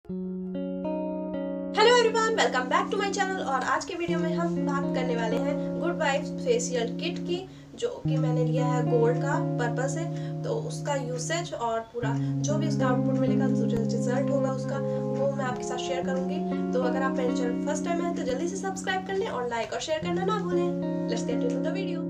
Hello everyone, welcome back to my channel. और आज के वीडियो में हम बात करने वाले हैं गुड वाइब्स फेशियल किट की, जो कि मैंने लिया है गोल्ड का पर्पस से। तो उसका यूसेज और पूरा जो भी उसका आउटपुट मिलेगा, रिजल्ट होगा उसका, वो मैं आपके साथ शेयर करूंगी। तो अगर आप मेरे चैनल फर्स्ट टाइम है तो जल्दी से सब्सक्राइब कर लें और लाइक और शेयर करना ना भूलें। Let's get into the video.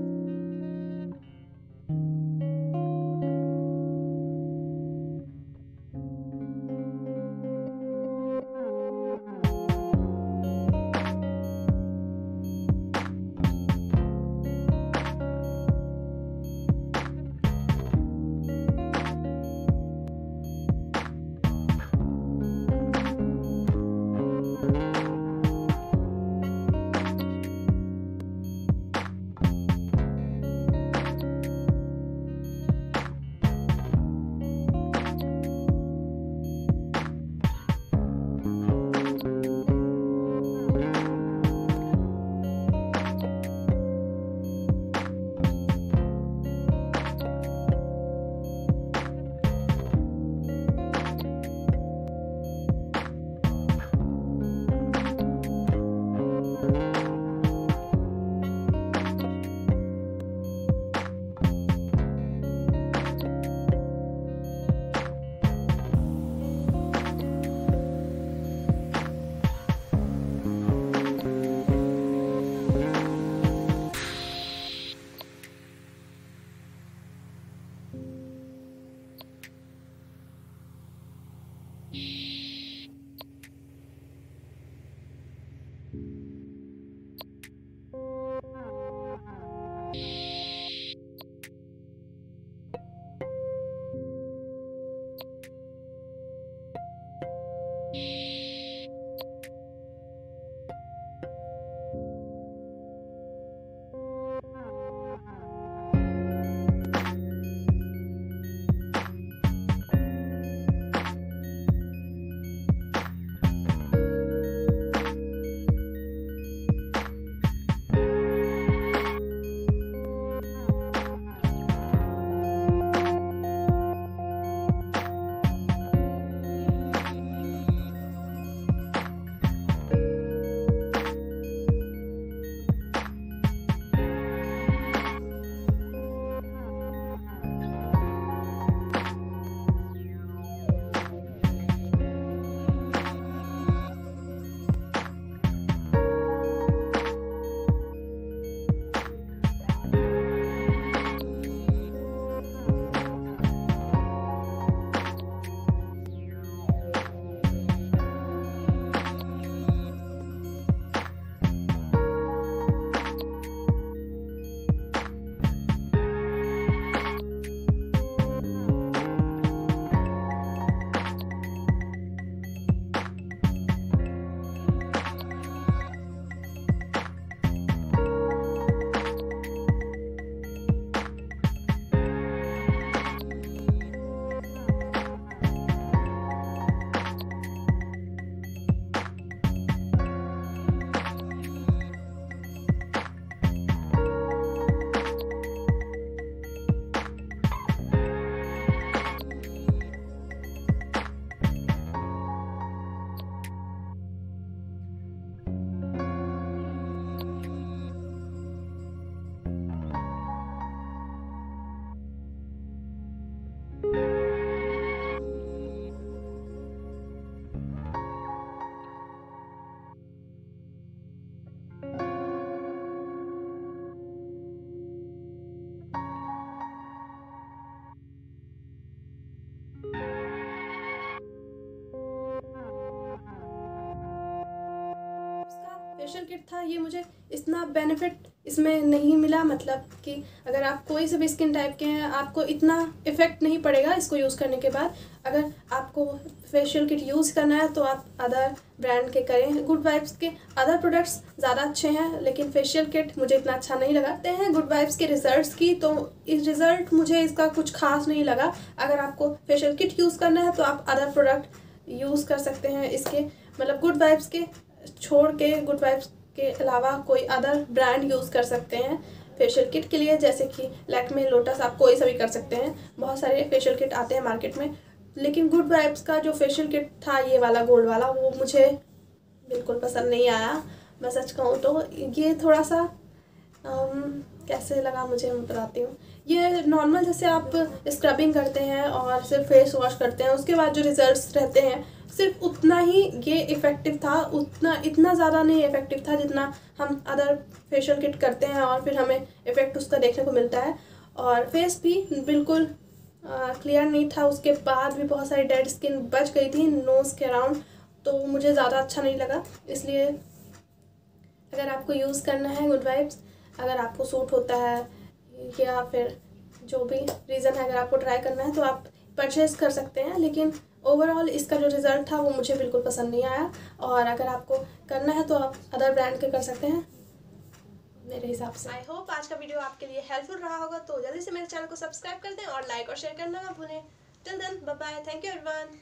Facial kit था, ये मुझे इतना बेनिफिट इसमें नहीं मिला। मतलब कि अगर आप कोई से भी स्किन टाइप के हैं, आपको इतना इफ़ेक्ट नहीं पड़ेगा इसको यूज़ करने के बाद। अगर आपको फेशियल किट यूज़ करना है तो आप अदर ब्रांड के करें। गुड वाइब्स के अदर प्रोडक्ट्स ज़्यादा अच्छे हैं, लेकिन फेशियल किट मुझे इतना अच्छा नहीं लगा। ते हैं गुड वाइब्स के रिजल्ट्स की, तो इस रिज़ल्ट मुझे इसका कुछ खास नहीं लगा। अगर आपको फेशियल किट यूज़ करना है तो आप अदर प्रोडक्ट यूज़ कर सकते हैं इसके, मतलब गुड वाइब्स के छोड़ के, गुड वाइब्स के अलावा कोई अदर ब्रांड यूज़ कर सकते हैं फेशियल किट के लिए, जैसे कि लैक्मे, लोटस, आप कोई सा भी कर सकते हैं। बहुत सारे फेशियल किट आते हैं मार्केट में, लेकिन गुड वाइब्स का जो फेशियल किट था ये वाला गोल्ड वाला, वो मुझे बिल्कुल पसंद नहीं आया। मैं सच कहूँ तो ये थोड़ा सा कैसे लगा मुझे, मैं बताती हूँ। ये नॉर्मल जैसे आप स्क्रबिंग करते हैं और सिर्फ फेस वॉश करते हैं, उसके बाद जो रिजल्ट्स रहते हैं सिर्फ उतना ही ये इफ़ेक्टिव था, इतना ज़्यादा नहीं इफ़ेक्टिव था जितना हम अदर फेशियल किट करते हैं और फिर हमें इफ़ेक्ट उसका देखने को मिलता है। और फेस भी बिल्कुल क्लियर नहीं था, उसके बाद भी बहुत सारी डेड स्किन बच गई थी नोज़ के अराउंड, तो मुझे ज़्यादा अच्छा नहीं लगा। इसलिए अगर आपको यूज़ करना है गुड वाइब्स, अगर आपको सूट होता है या फिर जो भी रीज़न है, अगर आपको ट्राई करना है तो आप परचेज़ कर सकते हैं। लेकिन ओवरऑल इसका जो रिज़ल्ट था वो मुझे बिल्कुल पसंद नहीं आया, और अगर आपको करना है तो आप अदर ब्रांड के कर सकते हैं मेरे हिसाब से। आई होप आज का वीडियो आपके लिए हेल्पफुल रहा होगा, तो जल्दी से मेरे चैनल को सब्सक्राइब कर दें और लाइक और शेयर करना ना भूलें। Till then bye bye, thank you everyone.